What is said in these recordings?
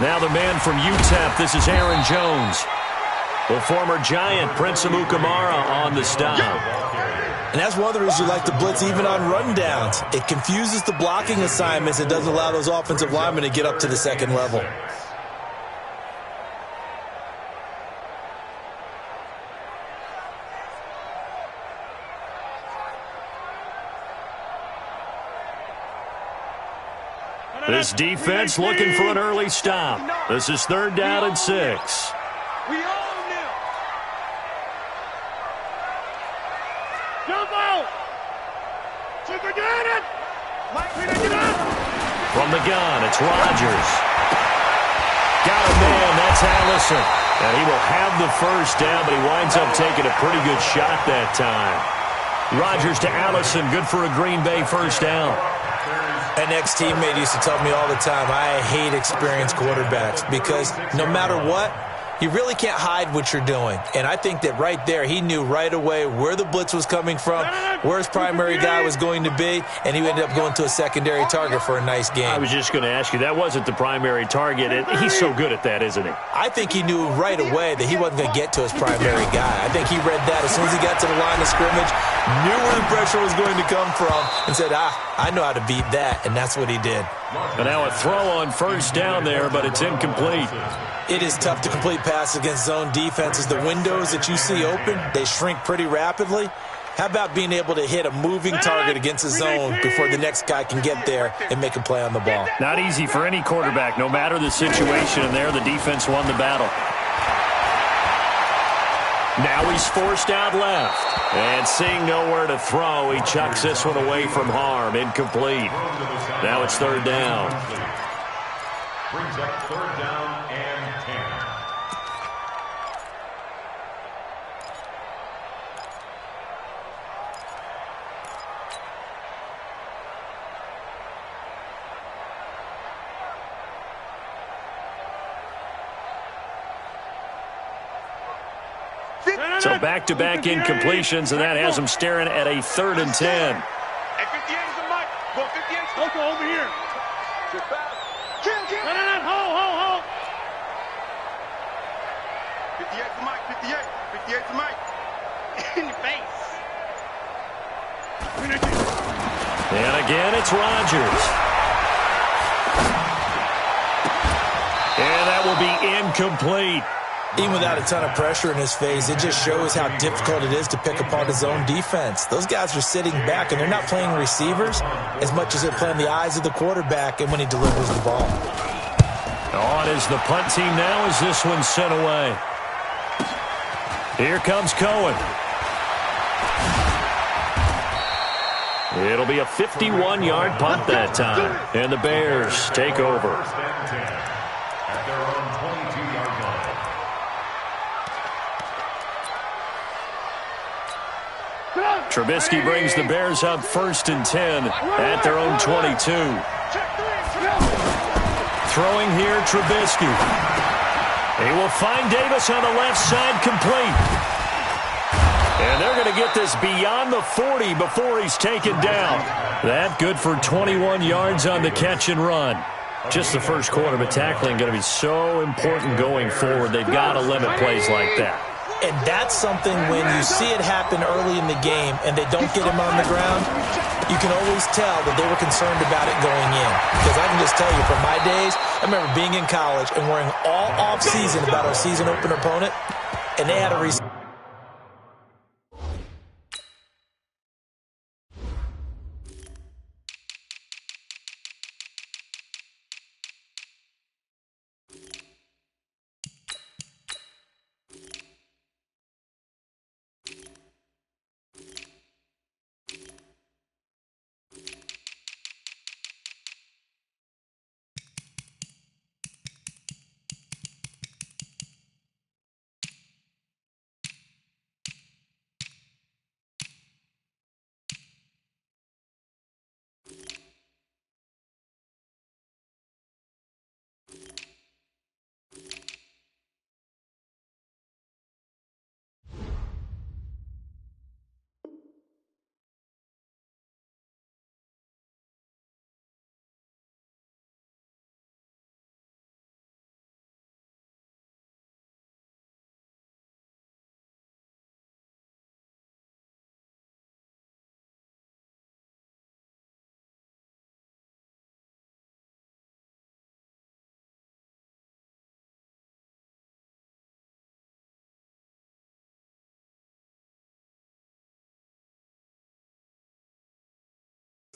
Now the man from UTEP, this is Aaron Jones. The former Giant, Prince Amukamara, on the stop. And that's one of the reasons you like to blitz even on rundowns. It confuses the blocking assignments. It doesn't allow those offensive linemen to get up to the second level. This defense looking for an early stop. This is 3rd down and 6. We own them. Jump out. Super get it. From the gun, it's Rodgers. Got a man, that's Allison. And he will have the first down, but he winds up taking a pretty good shot that time. Rodgers to Allison, good for a Green Bay first down. An ex-teammate used to tell me all the time, I hate experienced quarterbacks because no matter what, you really can't hide what you're doing. And I think that right there, he knew right away where the blitz was coming from, where his primary guy was going to be, and he ended up going to a secondary target for a nice game. I was just going to ask you, that wasn't the primary target. He's so good at that, isn't he? I think he knew right away that he wasn't going to get to his primary guy. I think he read that as soon as he got to the line of scrimmage, knew where the pressure was going to come from, and said, I know how to beat that, and that's what he did. And now a throw on first down there, but it's incomplete. It is tough to complete passes against zone defenses. The windows that you see open, they shrink pretty rapidly. How about being able to hit a moving target against a zone before the next guy can get there and make a play on the ball? Not easy for any quarterback, no matter the situation, and there the defense won the battle. Now he's forced out left. And seeing nowhere to throw, he chucks this one away from harm. Incomplete. Now it's 3rd down. Brings up 3rd down and 10. So back-to-back incompletions, and that has him staring at a 3rd and 10. Hey, 58 is the mic. Go 58. Okay, over here. No, hold. 58 the mic, 58. 58 the mic. In your face. And again, it's Rodgers. And that will be incomplete. Even without a ton of pressure in his face, it just shows how difficult it is to pick apart his own defense. Those guys are sitting back, and they're not playing receivers as much as they're playing the eyes of the quarterback and when he delivers the ball. On is the punt team now as this one's sent away. Here comes Cohen. It'll be a 51-yard punt that time. And the Bears take over. At their own 22-yard line. Trubisky brings the Bears up 1st and 10 at their own 22. Throwing here, Trubisky. He will find Davis on the left side, complete. And they're going to get this beyond the 40 before he's taken down. That good for 21 yards on the catch and run. Just the first quarter, but tackling going to be so important going forward. They've got to limit plays like that. And that's something when you see it happen early in the game and they don't get him on the ground, you can always tell that they were concerned about it going in. Because I can just tell you from my days, I remember being in college and worrying all off-season about our season opener opponent, and they had a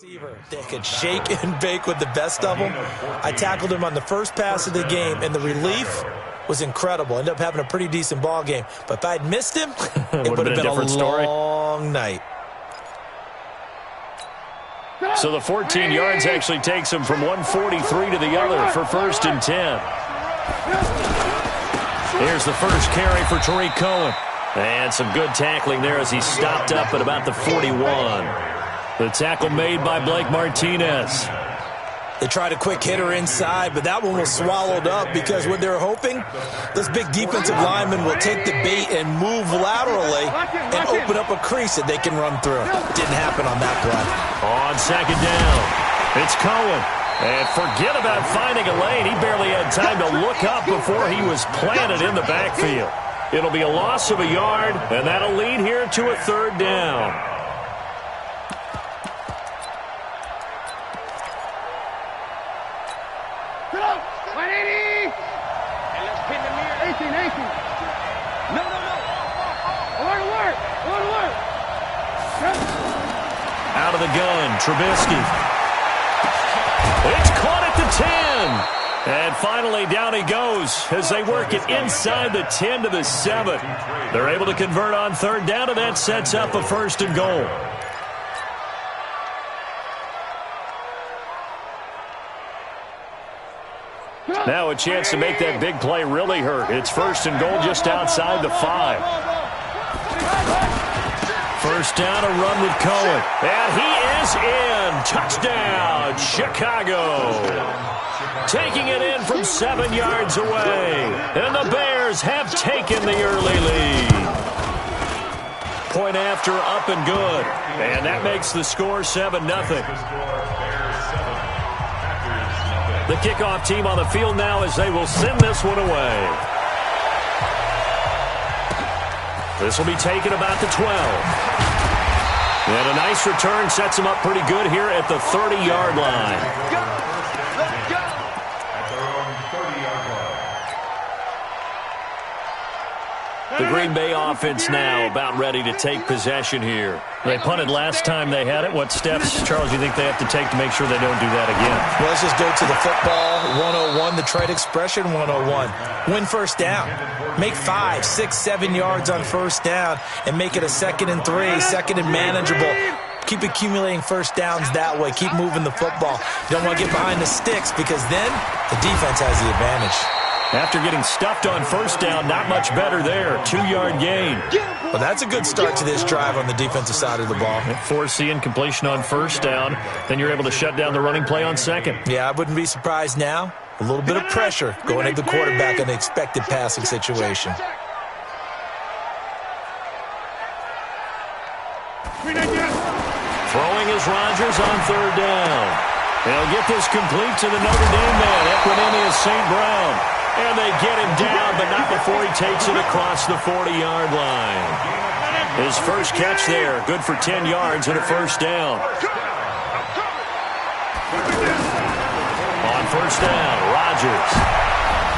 They could shake and bake with the best of them. I tackled him on the first pass of the game, and the relief was incredible. Ended up having a pretty decent ball game. But if I'd missed him, it would have been a long night. So the 14 yards actually takes him from 143 to the other for 1st and 10. Here's the first carry for Tariq Cohen. And some good tackling there as he stopped up at about the 41. The tackle made by Blake Martinez. They tried a quick hitter inside, but that one was swallowed up because what they're hoping, this big defensive lineman will take the bait and move laterally and open up a crease that they can run through. Didn't happen on that play. On 2nd down, it's Cohen. And forget about finding a lane. He barely had time to look up before he was planted in the backfield. It'll be a loss of a yard, and that'll lead here to a 3rd down. Out of the gun, Trubisky. It's caught at the 10. And finally, down he goes as they work it inside the 10 to the 7. They're able to convert on 3rd down, and that sets up a 1st and goal. Now a chance to make that big play really hurt. It's 1st and goal just outside the 5. 1st down, a run with Cohen. And he is in. Touchdown, Chicago. Taking it in from 7 yards away. And the Bears have taken the early lead. Point after, up and good. And that makes the score 7-0. The kickoff team on the field now as they will send this one away. This will be taken about the 12. And a nice return sets them up pretty good here at the 30-yard line. The Green Bay offense now about ready to take possession here. They punted last time they had it. What steps, Charles, do you think they have to take to make sure they don't do that again? Well, let's just go to the football 101, the trade expression 101. Win 1st down. Make 5, 6, 7 yards on 1st down and make it a 2nd and 3, 2nd and manageable. Keep accumulating 1st downs that way. Keep moving the football. You don't want to get behind the sticks because then the defense has the advantage. After getting stuffed on 1st down, not much better there. 2-yard gain. Well, that's a good start to this drive on the defensive side of the ball. Forcing completion on 1st down. Then you're able to shut down the running play on 2nd. Yeah, I wouldn't be surprised now. A little bit of pressure going at the quarterback in the expected passing situation. Throwing is Rodgers on 3rd down. They'll get this complete to the Notre Dame man, Equanimeous St. Brown. And they get him down, but not before he takes it across the 40-yard line. His first catch there, good for 10 yards and a 1st down. On 1st down, Rodgers.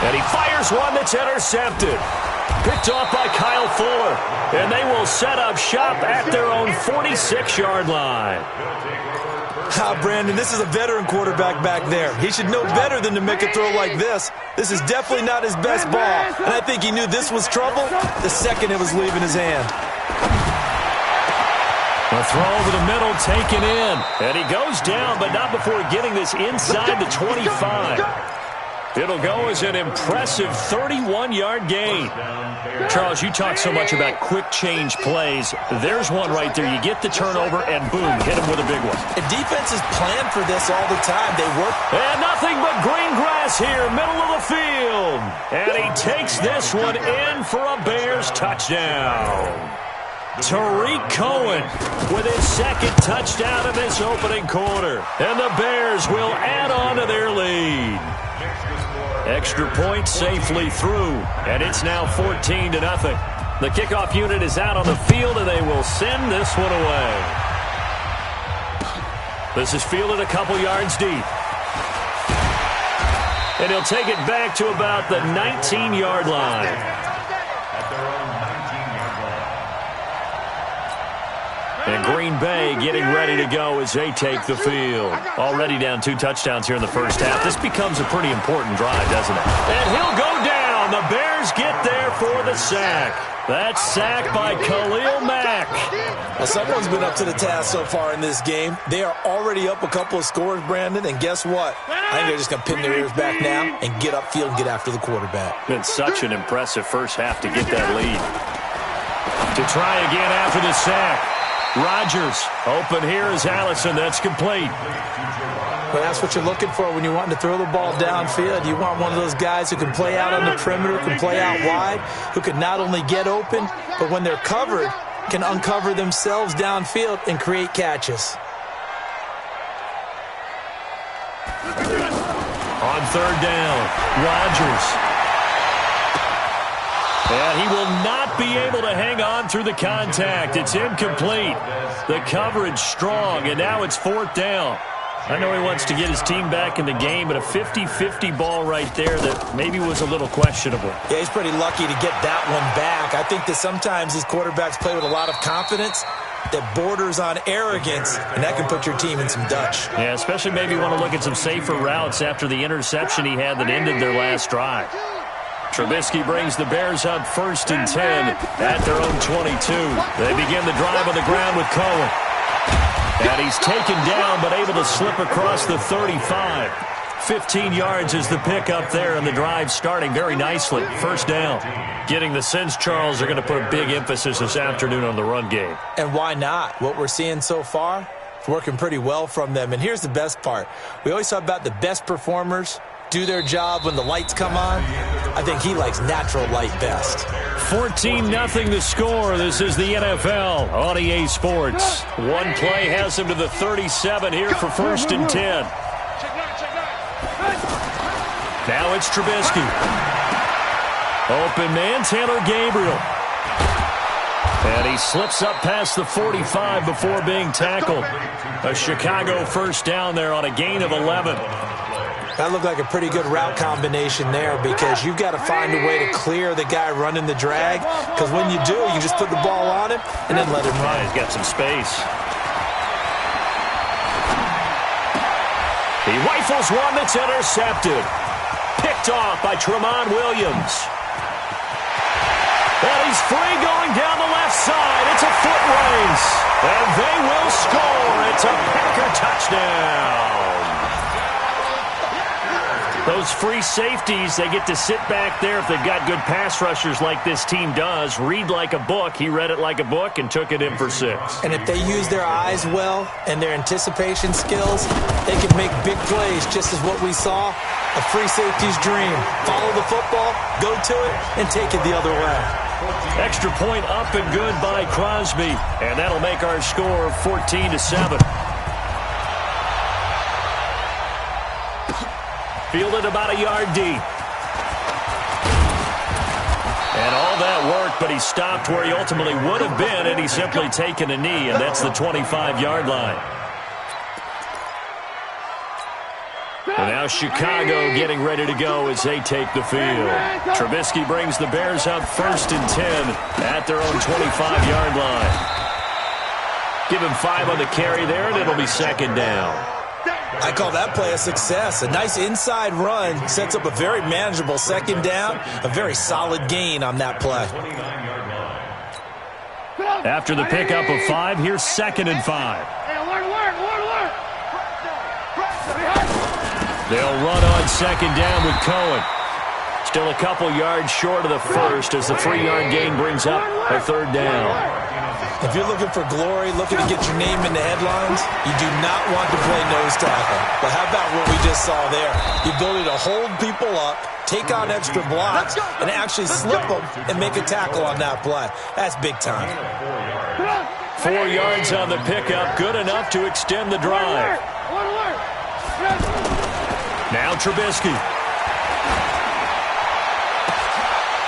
And he fires one that's intercepted. Picked off by Kyle Fuller. And they will set up shop at their own 46-yard line. Brandon, this is a veteran quarterback back there. He should know better than to make a throw like this. This is definitely not his best ball, and I think he knew this was trouble the second it was leaving his hand. A throw over the middle taken in, and he goes down, but not before getting this inside the 25. It'll go as an impressive 31-yard gain. Charles, you talk so much about quick change plays. There's one right there. You get the turnover, and boom, hit him with a big one. The defenses plan for this all the time. They work. And nothing but green grass here, middle of the field. And he takes this one in for a Bears touchdown. Tariq Cohen with his 2nd touchdown of this opening quarter. And the Bears will add on to their lead. Extra point safely through, and it's now 14-0. The kickoff unit is out on the field, and they will send this one away. This is fielded a couple yards deep. And he'll take it back to about the 19-yard line. And Green Bay getting ready to go as they take the field. Already down 2 touchdowns here in the first half. This becomes a pretty important drive, doesn't it? And he'll go down. The Bears get there for the sack. That sack by Khalil Mack. Well, someone's been up to the task so far in this game. They are already up a couple of scores, Brandon, and guess what? I think they're just going to pin their ears back now and get upfield and get after the quarterback. Been such an impressive first half to get that lead. To try again after the sack. Rodgers, open here is Allison. That's complete. Well, that's what you're looking for when you're wanting to throw the ball downfield. You want one of those guys who can play out on the perimeter, can play out wide, who can not only get open, but when they're covered, can uncover themselves downfield and create catches. On third down, Rodgers. And he will not be able to hang on through the contact. It's incomplete. The coverage strong, and now it's fourth down. I know he wants to get his team back in the game, but a 50-50 ball right there that maybe was a little questionable. Yeah, he's pretty lucky to get that one back. I think that sometimes these quarterbacks play with a lot of confidence that borders on arrogance, and that can put your team in some Dutch. Yeah, especially maybe want to look at some safer routes after the interception he had that ended their last drive. Trubisky brings the Bears up 1st and 10 at their own 22. They begin the drive on the ground with Cohen. And he's taken down but able to slip across the 35. 15 yards is the pickup there, and the drive starting very nicely. First down. Getting the sense, Charles, are going to put a big emphasis this afternoon on the run game. And why not? What we're seeing so far, it's working pretty well from them. And here's the best part. We always talk about the best performers do their job when the lights come on. I think he likes natural light best. 14-0 the score. This is the NFL on EA Sports. One play has him to the 37 here for 1st and 10. Now it's Trubisky. Open man, Taylor Gabriel. And he slips up past the 45 before being tackled. A Chicago first down there on a gain of 11. That looked like a pretty good route combination there, because you've got to find a way to clear the guy running the drag, because when you do, you just put the ball on him and then let him run. He's got some space. He rifles one that's intercepted. Picked off by Tramon Williams. And he's free going down the left side. It's a foot race. And they will score. It's a Packer touchdown. Those free safeties, they get to sit back there if they've got good pass rushers like this team does. Read like a book. He read it like a book and took it in for 6. And if they use their eyes well and their anticipation skills, they can make big plays, just as what we saw. A free safety's dream. Follow the football, go to it, and take it the other way. Extra point up and good by Crosby. And that'll make our score 14-7. Fielded about a yard deep. And all that work, but he stopped where he ultimately would have been, and he's simply taken a knee, and that's the 25-yard line. And now Chicago getting ready to go as they take the field. Trubisky brings the Bears up 1st and 10 at their own 25-yard line. Give him 5 on the carry there, and it'll be 2nd down. I call that play a success. A nice inside run sets up a very manageable 2nd down. A very solid gain on that play. After the pickup of 5, here's 2nd and 5. They'll run on 2nd down with Cohen. Still a couple yards short of the first as the 3-yard gain brings up a 3rd down. If you're looking for glory, looking to get your name in the headlines, you do not want to play nose tackle. But how about what we just saw there? The ability to hold people up, take on extra blocks, and actually slip them and make a tackle on that play. That's big time. 4 yards on the pickup, good enough to extend the drive. Now Trubisky.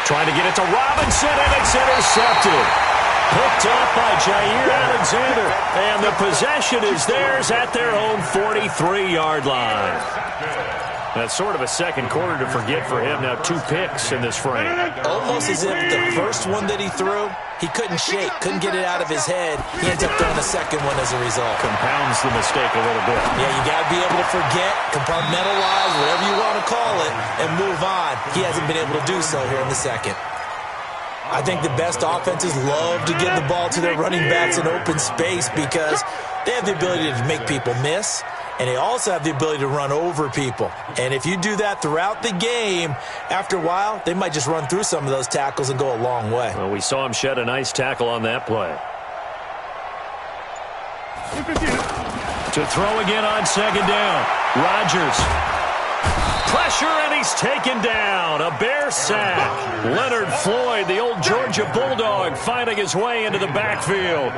Trying to get it to Robinson, and it's intercepted. Picked up by Jair Alexander, and the possession is theirs at their own 43-yard line. That's sort of a second quarter to forget for him. Now 2 picks in this frame. Almost as if the first one that he threw, he couldn't shake, couldn't get it out of his head. He ends up throwing a second one as a result. Compounds the mistake a little bit. Yeah, you got to be able to forget, compartmentalize, whatever you want to call it, and move on. He hasn't been able to do so here in the second. I think the best offenses love to give the ball to their running backs in open space because they have the ability to make people miss, and they also have the ability to run over people. And if you do that throughout the game, after a while, they might just run through some of those tackles and go a long way. Well, we saw him shed a nice tackle on that play. To throw again on second down. Rodgers. Pressure, and he's taken down. A Bear sack. Leonard Floyd, the old Georgia Bulldog, finding his way into the backfield.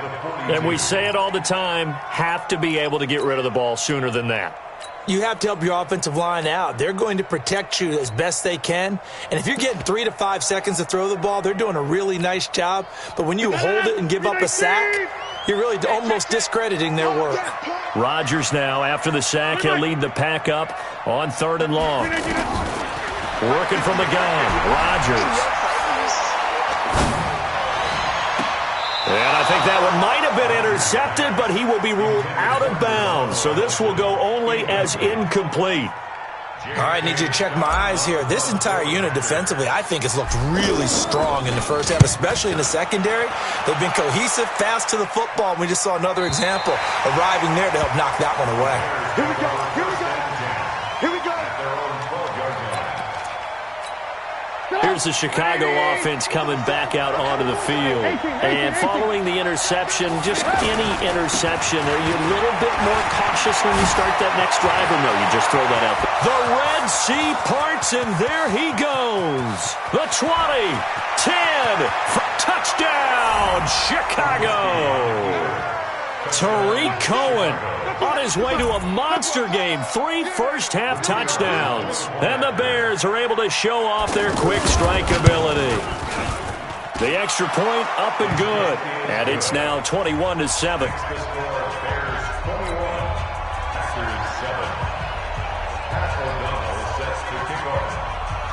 And we say it all the time, have to be able to get rid of the ball sooner than that. You have to help your offensive line out. They're going to protect you as best they can. And if you're getting 3 to 5 seconds to throw the ball, they're doing a really nice job. But when you hold it and give up a sack, you're really almost discrediting their work. Rodgers now, after the sack, he'll lead the pack up on 3rd and long. Working from the gun, Rodgers. And I think that one might have been intercepted, but he will be ruled out of bounds. So this will go only as incomplete. All right, need you to check my eyes here. This entire unit defensively, I think, has looked really strong in the first half, especially in the secondary. They've been cohesive, fast to the football, and we just saw another example arriving there to help knock that one away. Here we go. Here we go. Here we go. Here's the Chicago offense coming back out onto the field. And following the interception, just any interception, are you a little bit more cautious when you start that next drive, or no, you just throw that out there? The Red Sea parts, and there he goes. The 20, 10, touchdown, Chicago. Tariq Cohen on his way to a monster game. 3 first-half touchdowns. And the Bears are able to show off their quick strike ability. The extra point up and good. And it's now 21-7.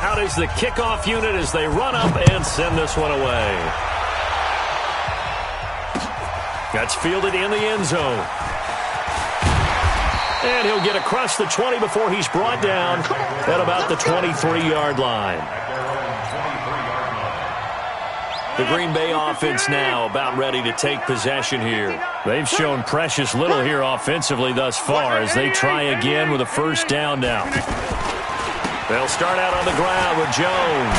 Out is the kickoff unit as they run up and send this one away. That's fielded in the end zone. And he'll get across the 20 before he's brought down at about the 23-yard line. The Green Bay offense now about ready to take possession here. They've shown precious little here offensively thus far as they try again with a first down now. They'll start out on the ground with Jones.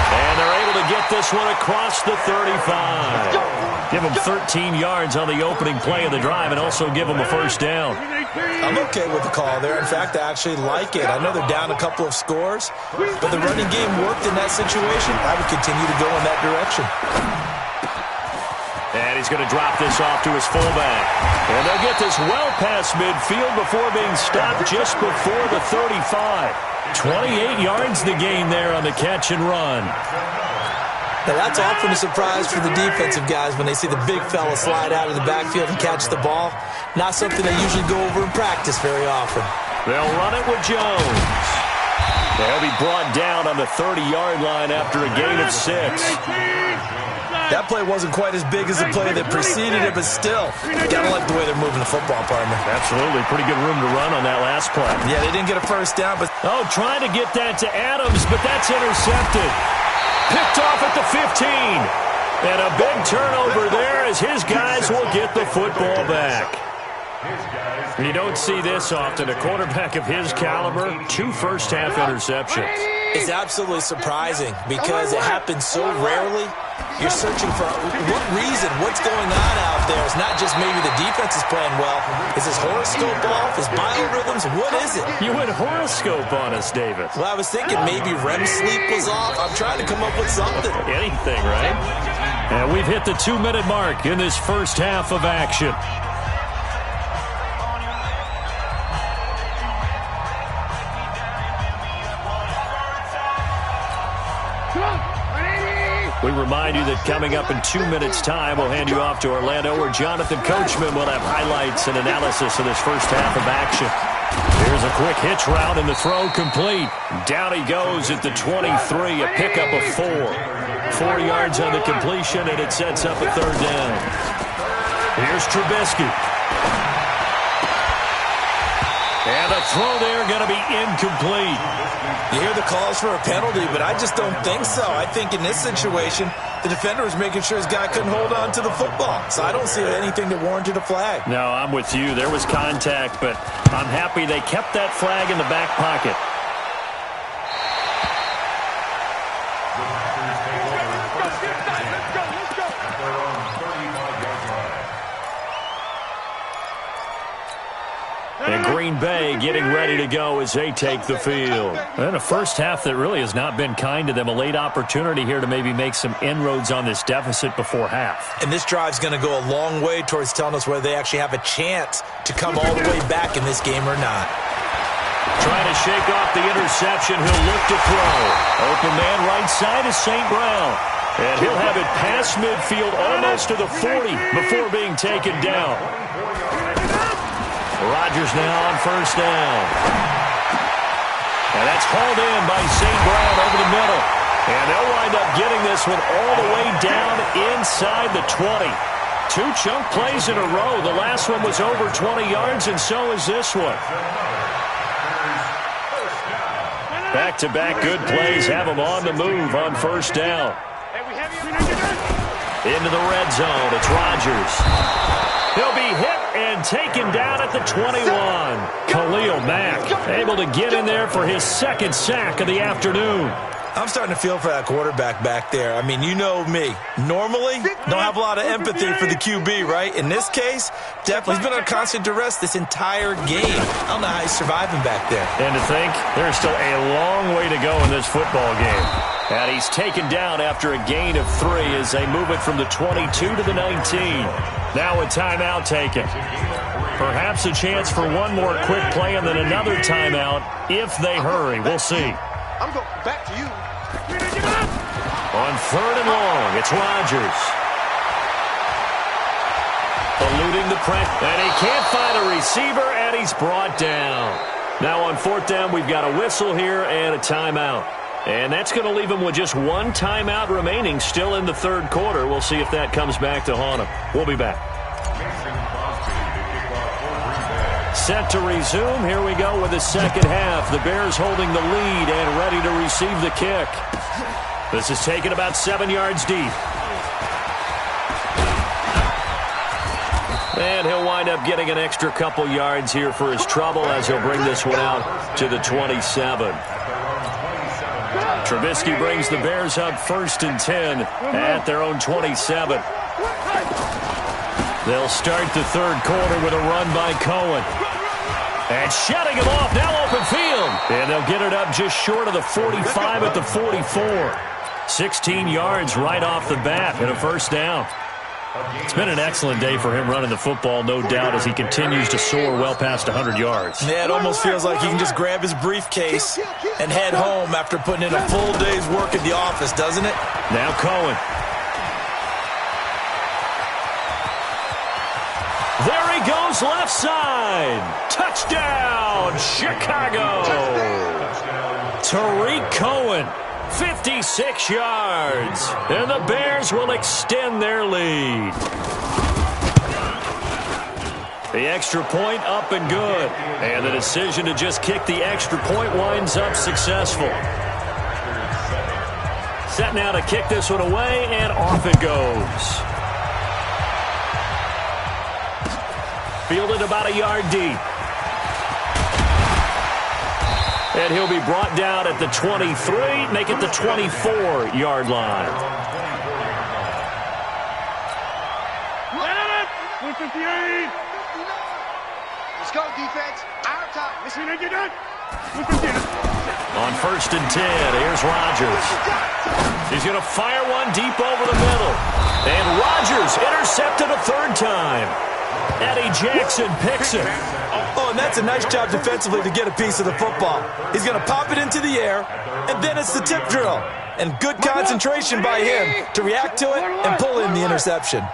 And they're able to get this one across the 35. Give them 13 yards on the opening play of the drive and also give them a first down. I'm okay with the call there. In fact, I actually like it. I know they're down a couple of scores, but the running game worked in that situation. I would continue to go in that direction. And he's going to drop this off to his fullback. And they'll get this well past midfield before being stopped just before the 35. 28 yards the gain there on the catch and run. Now, that's often a surprise for the defensive guys when they see the big fella slide out of the backfield and catch the ball. Not something they usually go over in practice very often. They'll run it with Jones. They'll be brought down on the 30-yard line after a gain of 6. That play wasn't quite as big as the play that preceded it, but still, gotta like the way they're moving the football, partner. Absolutely. Pretty good room to run on that last play. Yeah, they didn't get a first down, but... Oh, trying to get that to Adams, but that's intercepted. Picked off at the 15. And a big turnover there as his guys will get the football back. You don't see this often. A quarterback of his caliber, 2 first-half interceptions. It's absolutely surprising because it happens so rarely. You're searching for what reason, what's going on out there. It's not just maybe the defense is playing well. Is his horoscope off? His biorhythms? What is it? You went horoscope on us, David. Well, I was thinking maybe REM sleep was off. I'm trying to come up with something. Anything, right? And we've hit the 2-minute mark in this first half of action. We remind you that coming up in 2 minutes' time, we'll hand you off to Orlando, where Jonathan Coachman will have highlights and analysis of this first half of action. Here's a quick hitch route, and the throw complete. Down he goes at the 23, a pickup of 4. 4 yards on the completion, and it sets up a third down. Here's Trubisky. And the throw there going to be incomplete. You hear the calls for a penalty, but I just don't think so. I think in this situation, the defender was making sure his guy couldn't hold on to the football. So I don't see anything that warranted a flag. No, I'm with you. There was contact, but I'm happy they kept that flag in the back pocket. And Green Bay getting ready to go as they take the field. And a first half that really has not been kind to them. A late opportunity here to maybe make some inroads on this deficit before half. And this drive's going to go a long way towards telling us whether they actually have a chance to come all the way back in this game or not. Trying to shake off the interception. He'll look to throw. Open man right side is St. Brown. And he'll have it past midfield almost to the 40 before being taken down. Rodgers now on first down. And that's hauled in by St. Brown over the middle. And they'll wind up getting this one all the way down inside the 20. 2 chunk plays in a row. The last one was over 20 yards, and so is this one. Back-to-back good plays have them on the move on first down. Into the red zone. It's Rodgers. He'll be hit and taken down at the 21. Khalil Mack able to get in there for his second sack of the afternoon. I'm starting to feel for that quarterback back there. I mean, you know me. Normally, don't have a lot of empathy for the QB, right? In this case, definitely. He's been on constant duress this entire game. I don't know how he's surviving back there. And to think, there's still a long way to go in this football game. And he's taken down after a gain of 3 as they move it from the 22 to the 19. Now a timeout taken. Perhaps a chance for one more quick play and then another timeout if they hurry. We'll see. I'm going back to you. On 3rd and long, it's Rodgers. Eluding the pressure. And he can't find a receiver, and he's brought down. Now on 4th down, we've got a whistle here and a timeout. And that's going to leave him with just 1 timeout remaining still in the 3rd quarter. We'll see if that comes back to haunt him. We'll be back. Set to resume. Here we go with the second half. The Bears holding the lead and ready to receive the kick. This is taken about 7 yards deep. And he'll wind up getting an extra couple yards here for his trouble as he'll bring this one out to the 27. Trubisky brings the Bears up 1st and 10 at their own 27. They'll start the 3rd quarter with a run by Cohen. And shutting him off, now open field. And they'll get it up just short of the 45 at the 44. 16 yards right off the bat and a first down. It's been an excellent day for him running the football, no doubt, as he continues to soar well past 100 yards. Yeah, it almost feels like he can just grab his briefcase and head home after putting in a full day's work at the office, doesn't it? Now Cohen. There he goes, left side. Touchdown, Chicago. Tariq Cohen, 56 yards. And the Bears will extend their lead. The extra point up and good. And the decision to just kick the extra point winds up successful. Set now to kick this one away, and off it goes. Fielded about a yard deep. And he'll be brought down at the 23, make it the 24-yard line. Let's go, defense. Our time. On 1st and 10, here's Rodgers. He's going to fire one deep over the middle. And Rodgers intercepted a 3rd time. Eddie Jackson picks it. Oh, and that's a nice job defensively to get a piece of the football. He's going to pop it into the air, and then it's the tip drill. And good concentration by him to react to it and pull in the interception.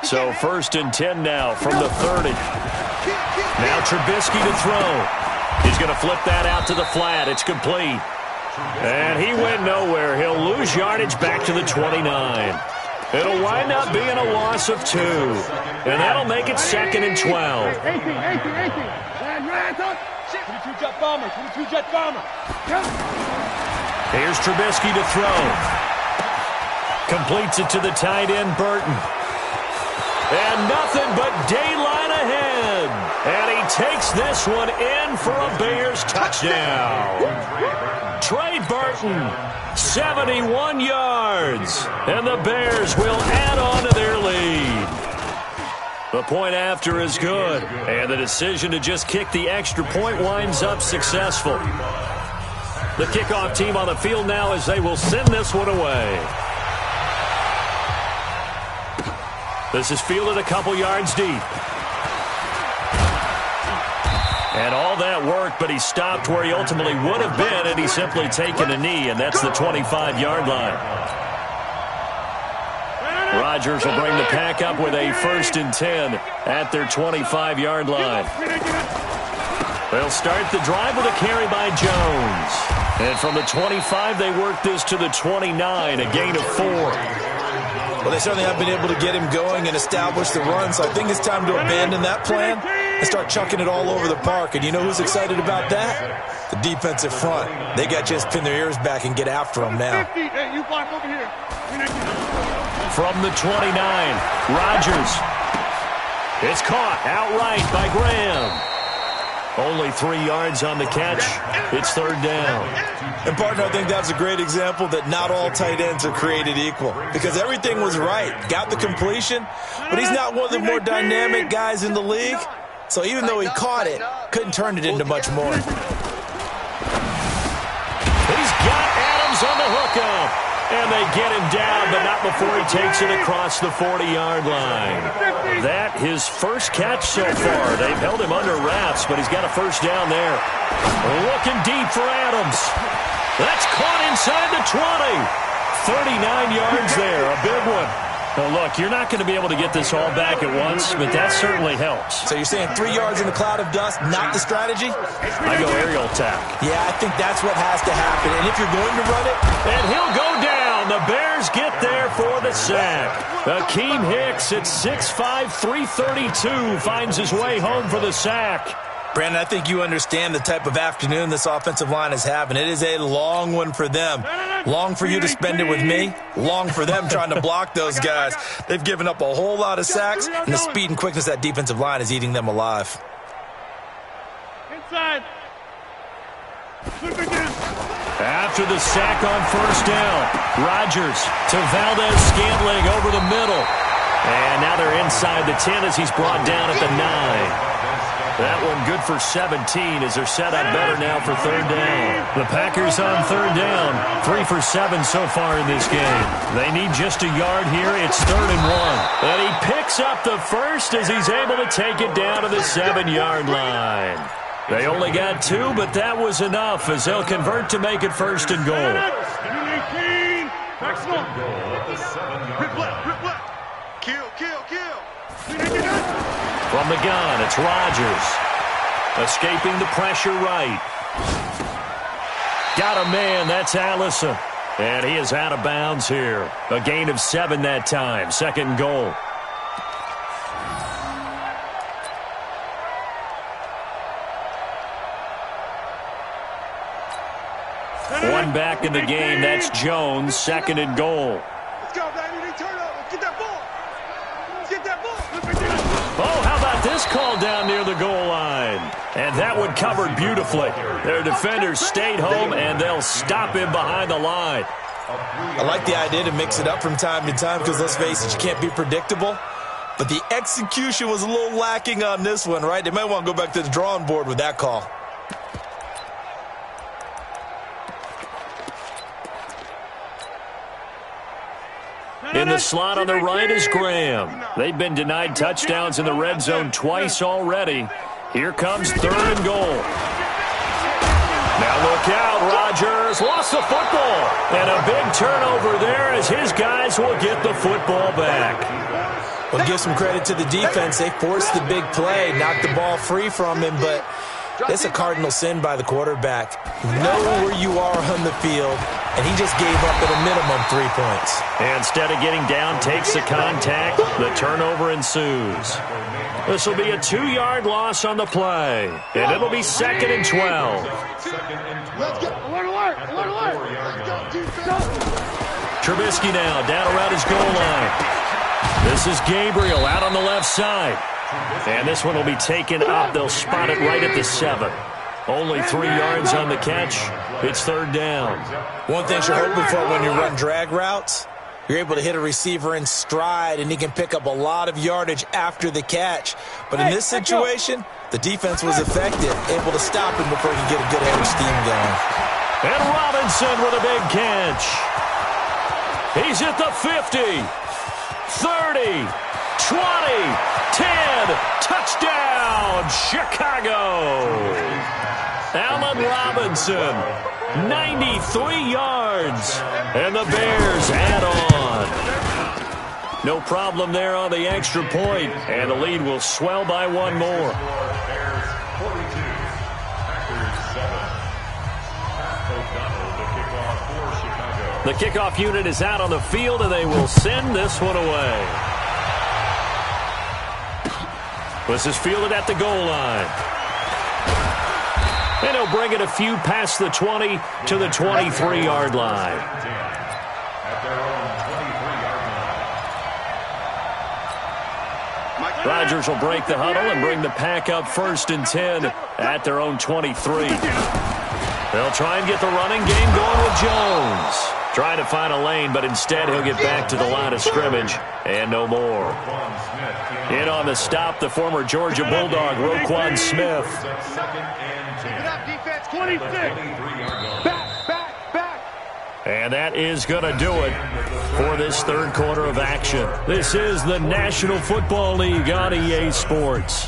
So 1st and 10 now from the 30. Now Trubisky to throw. going to flip that out to the flat. It's complete. And he went nowhere. He'll lose yardage back to the 29. It'll wind up being a loss of 2. And that'll make it 2nd and 12. 22 jet bomber, 22 jet bomber. Here's Trubisky to throw. Completes it to the tight end, Burton. And nothing but daylight ahead. And he takes this one in for a Bears touchdown. Trey Burton, 71 yards. And the Bears will add on to their lead. The point after is good. And the decision to just kick the extra point winds up successful. The kickoff team on the field now as they will send this one away. This is fielded a couple yards deep. And all that work, but he stopped where he ultimately would have been had he simply taken a knee, and that's the 25-yard line. Rodgers will bring the pack up with a 1st and 10 at their 25-yard line. They'll start the drive with a carry by Jones. And from the 25, they work this to the 29, a gain of 4. Well, they certainly have been able to get him going and establish the run, so I think it's time to abandon that plan and start chucking it all over the park. And you know who's excited about that? The defensive front. They got to just pin their ears back and get after him now. Hey, you block over here. From the 29, Rodgers. It's caught outright by Graham. Only 3 yards on the catch. It's 3rd down. And, partner, I think that's a great example that not all tight ends are created equal because everything was right. Got the completion, but he's not one of the more dynamic guys in the league. So even though he caught it, couldn't turn it into much more. He's got Adams on the hookup. And they get him down, but not before he takes it across the 40-yard line. That his first catch so far. They've held him under wraps, but he's got a 1st down there. Looking deep for Adams. That's caught inside the 20. 39 yards there, a big one. Now, look, you're not going to be able to get this all back at once, but that certainly helps. So you're saying 3 yards in a cloud of dust, not the strategy? I go aerial attack. Yeah, I think that's what has to happen. And if you're going to run it... And he'll go down. The Bears get there for the sack. Akeem Hicks at 6'5", 332 finds his way home for the sack. Brandon, I think you understand the type of afternoon this offensive line is having. It is a long one for them. Long for you to spend it with me. Long for them trying to block those guys. They've given up a whole lot of sacks, and the speed and quickness of that defensive line is eating them alive. Inside. After the sack on 1st down, Rodgers to Valdez-Scantling over the middle. And now they're inside the 10 as he's brought down at the 9. That one good for 17 as they're set up better now for 3rd down. The Packers on 3rd down, 3 for 7 so far in this game. They need just a yard here. It's 3rd and 1. And he picks up the 1st as he's able to take it down to the 7-yard line. They only got 2, but that was enough as they'll convert to make it 1st and goal. From the gun, it's Rodgers. Escaping the pressure right. Got a man, that's Allison. And he is out of bounds here. A gain of 7 that time, 2nd and goal. One back in the game, that's Jones, 2nd and goal. Let's go, baby. Turnover. Get that ball. Get that ball. Oh, how about this call down near the goal line? And that one covered beautifully. Their defenders stayed home, and they'll stop him behind the line. I like the idea to mix it up from time to time because, let's face it, you can't be predictable. But the execution was a little lacking on this one, right? They might want to go back to the drawing board with that call. In the slot on the right is Graham. They've been denied touchdowns in the red zone twice already. Here comes 3rd and goal. Now look out, Rodgers lost the football. And a big turnover there as his guys will get the football back. Well, give some credit to the defense. They forced the big play, knocked the ball free from him, but It's a cardinal sin by the quarterback. Know where you are on the field, and he just gave up at a minimum 3 points. Instead of getting down, takes the contact. The turnover ensues. This will be a 2-yard loss on the play, and it'll be 2nd and 12. Let's go. Alert. Trubisky now down around his goal line. This is Gabriel out on the left side. And this one will be taken up. They'll spot it right at the 7. Only 3 yards on the catch. It's 3rd down. One thing you're hoping for when you run drag routes, you're able to hit a receiver in stride, and he can pick up a lot of yardage after the catch. But in this situation, the defense was effective, able to stop him before he could get a good head of steam going. And Robinson with a big catch. He's at the 50, 30, 20, 10, touchdown, Chicago. Allen Robinson, 93 yards, and the Bears add on. No problem there on the extra point, and the lead will swell by 1 more. Bears 42, Packers 7. Pat O'Donnell, the kickoff for Chicago. The kickoff unit is out on the field, and they will send this one away. This is fielded at the goal line. And he'll bring it a few past the 20 to the 23-yard line. At their own 23-yard line. Rodgers will break the huddle and bring the pack up 1st and 10 at their own 23. They'll try and get the running game going with Jones. Trying to find a lane, but instead he'll get back to the line of scrimmage and no more. In on the stop, the former Georgia Bulldog, Roquan Smith. Keep it up, defense. 26. Back. And that is going to do it for this 3rd quarter of action. This is the National Football League on EA Sports.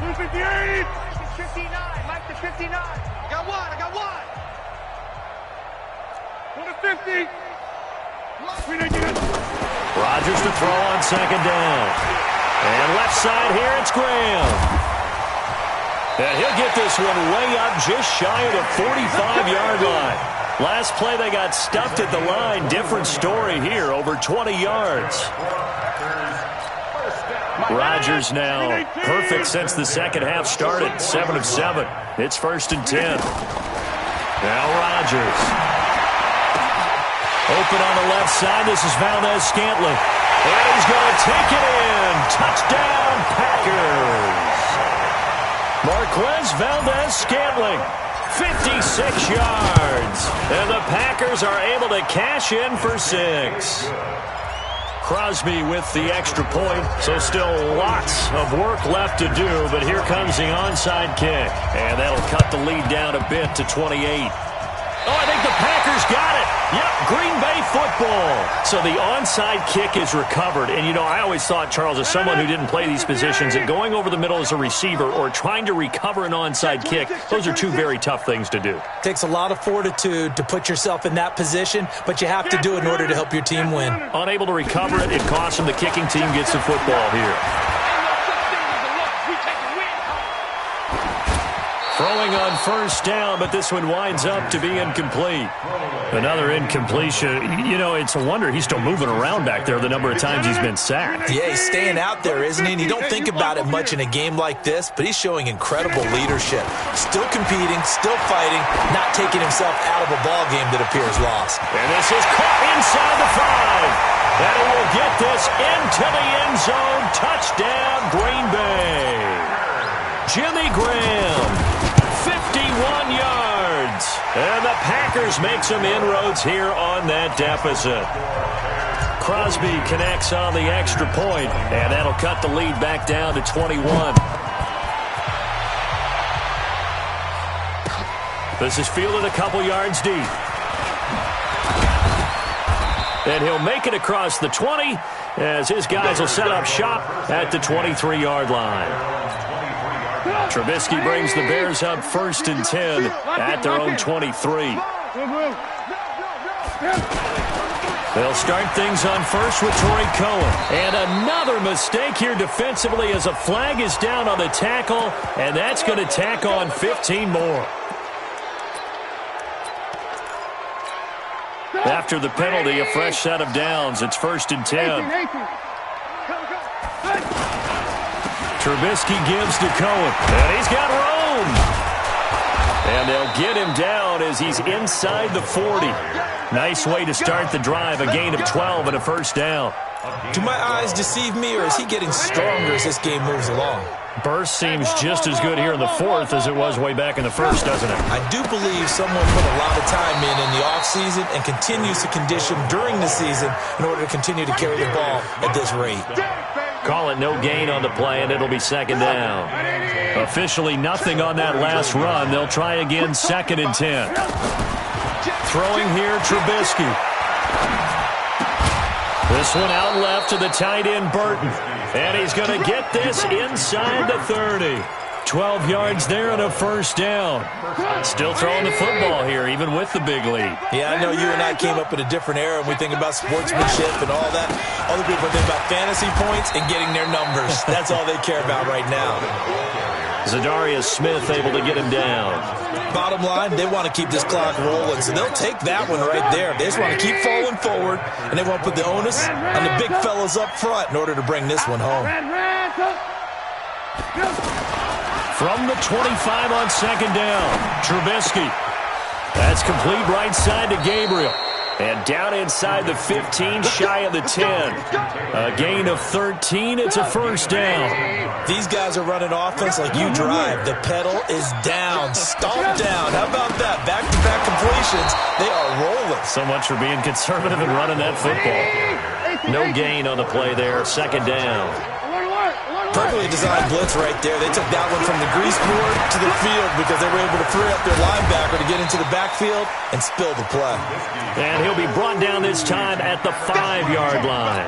258. 59. Mike to 59. I got one. 150. Rodgers to throw on 2nd down. And left side here, it's Graham. And he'll get this one way up just shy of the 45-yard line. Last play, they got stuffed at the line. Different story here, over 20 yards. Rodgers now perfect since the second half started. 7 of 7. It's 1st and 10. Now Rodgers. Open on the left side. This is Valdez-Scantling. And he's going to take it in. Touchdown, Packers. Marquez Valdez-Scantling, 56 yards. And the Packers are able to cash in for 6. Crosby with the extra point, so still lots of work left to do, but here comes the onside kick. And that'll cut the lead down a bit to 28. Oh, I think the Packers got it. Yep, Green Bay football. So the onside kick is recovered. And, you know, I always thought, Charles, as someone who didn't play these positions, that going over the middle as a receiver or trying to recover an onside kick, those are 2 very tough things to do. Takes a lot of fortitude to put yourself in that position, but you have to do it in order to help your team win. Unable to recover it, it costs them. The kicking team gets the football here. Throwing on 1st down, but this one winds up to be incomplete. Another incompletion. You know, it's a wonder he's still moving around back there the number of times he's been sacked. Yeah, he's staying out there, isn't he? And you don't think about it much in a game like this, but he's showing incredible leadership. Still competing, still fighting, not taking himself out of a ball game that appears lost. And this is caught inside the 5. And he will get this into the end zone. Touchdown, Green Bay. Jimmy Graham. 51 yards. And the Packers make some inroads here on that deficit. Crosby connects on the extra point, and that'll cut the lead back down to 21. This is fielded a couple yards deep. And he'll make it across the 20 as his guys will set up shop at the 23-yard line. Trubisky brings the Bears up 1st and 10 at their own 23. They'll start things on first with Torrey Cohen. And another mistake here defensively as a flag is down on the tackle, and that's going to tack on 15 more. After the penalty, a fresh set of downs. It's 1st and 10. Trubisky gives to Cohen, and he's got room. And they'll get him down as he's inside the 40. Nice way to start the drive, a gain of 12 and a first down. Do my eyes deceive me, or is he getting stronger as this game moves along? Burst seems just as good here in the 4th as it was way back in the 1st, doesn't it? I do believe someone put a lot of time in the offseason and continues to condition during the season in order to continue to carry the ball at this rate. Call it no gain on the play, and it'll be 2nd down. Officially nothing on that last run. They'll try again, 2nd and 10. Throwing here, Trubisky. This one out left to the tight end, Burton. And he's going to get this inside the 30. 12 yards there and a first down. Still throwing the football here, even with the big lead. Yeah, I know you and I came up in a different era when we think about sportsmanship and all that. Other people think about fantasy points and getting their numbers. That's all they care about right now. Zadarius Smith able to get him down. Bottom line, they want to keep this clock rolling, so they'll take that one right there. They just want to keep falling forward, and they want to put the onus on the big fellas up front in order to bring this one home. From the 25 on 2nd down, Trubisky. That's complete right side to Gabriel. And down inside the 15, shy of the 10. A gain of 13. It's a first down. These guys are running offense like you drive. The pedal is down, stomp down. How about that? Back-to-back completions. They are rolling. So much for being conservative and running that football. No gain on the play there. 2nd down. Perfectly designed blitz right there. They took that one from the grease board to the field because they were able to free up their linebacker to get into the backfield and spill the play. And he'll be brought down this time at the 5-yard line.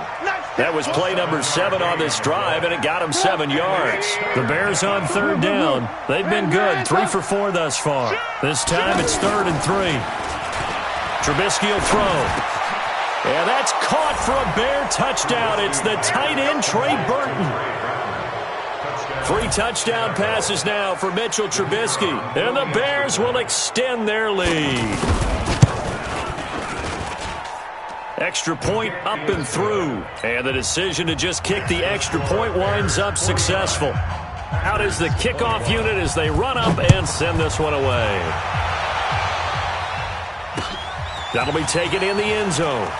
That was play number 7 on this drive, and it got him 7 yards. The Bears on 3rd down. They've been good, 3 for 4 thus far. This time it's 3rd and 3. Trubisky will throw. And that's caught for a Bear touchdown. It's the tight end, Trey Burton. 3 touchdown passes now for Mitchell Trubisky. And the Bears will extend their lead. Extra point up and through. And the decision to just kick the extra point winds up successful. Out is the kickoff unit as they run up and send this one away. That'll be taken in the end zone.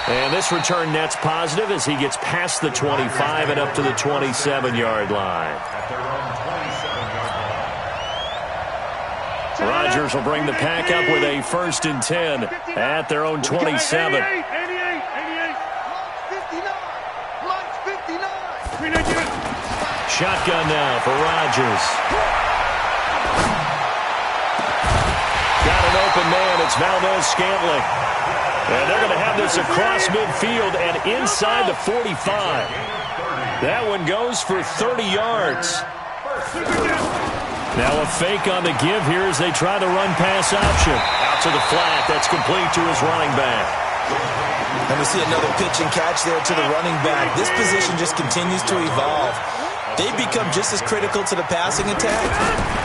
And this return net's positive as he gets past the 25 and up to the 27-yard line. Rodgers will bring the pack up with a 1st and 10 at their own 27. Shotgun now for Rodgers. Got an open man. It's Valdez-Scantling. And they're going to have this across midfield and inside the 45. That one goes for 30 yards. Now a fake on the give here as they try the run-pass option. Out to the flat. That's complete to his running back. And we see another pitch and catch there to the running back. This position just continues to evolve. They become just as critical to the passing attack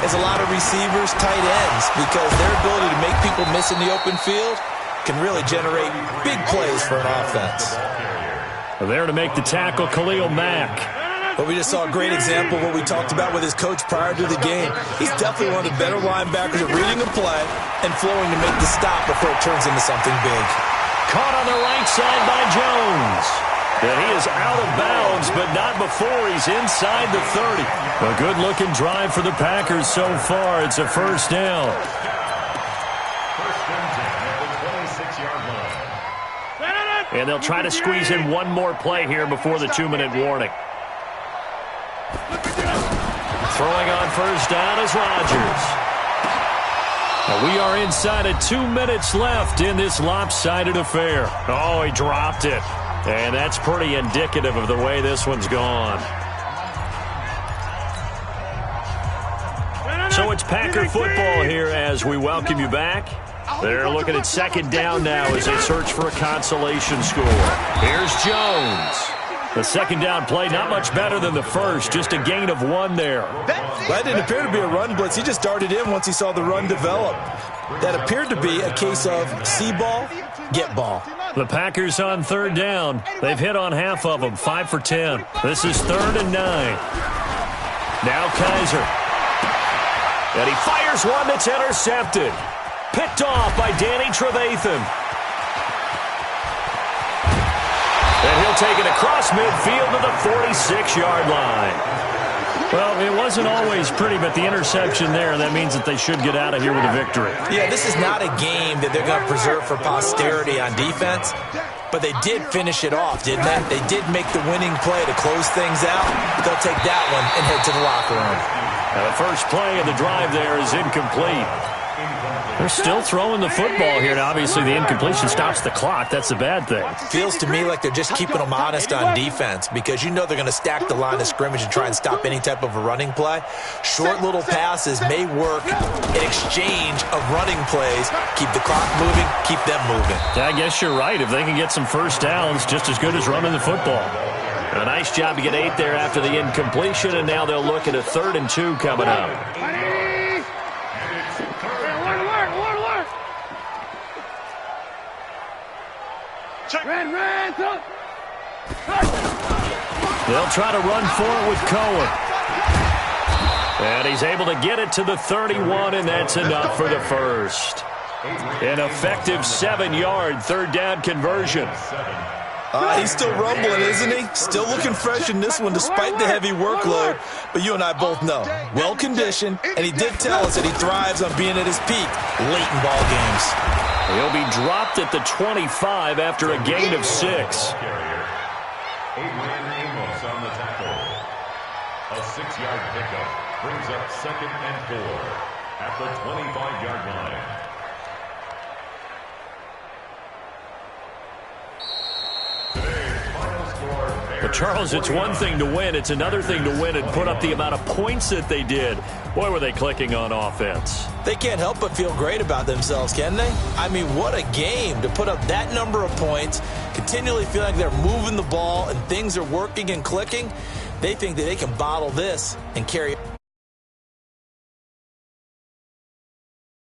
as a lot of receivers, tight ends, because their ability to make people miss in the open field can really generate big plays for an offense. There to make the tackle, Khalil Mack. But we just saw a great example of what we talked about with his coach prior to the game. He's definitely one of the better linebackers at reading a play and flowing to make the stop before it turns into something big. Caught on the right side by Jones. And he is out of bounds, but not before he's inside the 30. A good-looking drive for the Packers so far. It's a first down. And they'll try to squeeze in one more play here before the 2-minute warning. Throwing on first down is Rodgers. Now we are inside of 2 minutes left in this lopsided affair. Oh, he dropped it. And that's pretty indicative of the way this one's gone. So it's Packer football here as we welcome you back. They're looking at second down now as they search for a consolation score. Here's Jones. The second down play, not much better than the first, just a gain of 1 there. That didn't appear to be a run blitz. He just darted in once he saw the run develop. That appeared to be a case of see ball, get ball. The Packers on third down. They've hit on half of them, 5 for 10. This is 3rd and 9. Now Kaiser. And he fires one that's intercepted. Picked off by Danny Trevathan. And he'll take it across midfield to the 46-yard line. Well, it wasn't always pretty, but the interception there, that means that they should get out of here with a victory. Yeah, this is not a game that they're going to preserve for posterity on defense, but they did finish it off, didn't they? They did make the winning play to close things out. They'll take that one and head to the locker room. Now the first play of the drive there is incomplete. They're still throwing the football here, and obviously the incompletion stops the clock. That's the bad thing. Feels to me like they're just keeping them honest on defense because you know they're going to stack the line of scrimmage and try and stop any type of a running play. Short little passes may work in exchange of running plays. Keep the clock moving, keep them moving. I guess you're right. If they can get some first downs, just as good as running the football. A nice job to get 8 there after the incompletion, and now they'll look at a 3rd and 2 coming up. They'll try to run for it with Cohen. And he's able to get it to the 31, and that's enough for the first. An effective 7-yard 3rd down conversion. He's still rumbling, isn't he? Still looking fresh in this one despite the heavy workload. But you and I both know, well-conditioned, and he did tell us that he thrives on being at his peak late in ball games. He'll be dropped at the 25 after a gain of 6. Amos on the tackle. A 6-yard pickup brings up 2nd and 4 at the 25-yard line. But, Charles, it's one thing to win. It's another thing to win and put up the amount of points that they did. Boy, were they clicking on offense. They can't help but feel great about themselves, can they? I mean, what a game to put up that number of points, continually feel like they're moving the ball and things are working and clicking. They think that they can bottle this and carry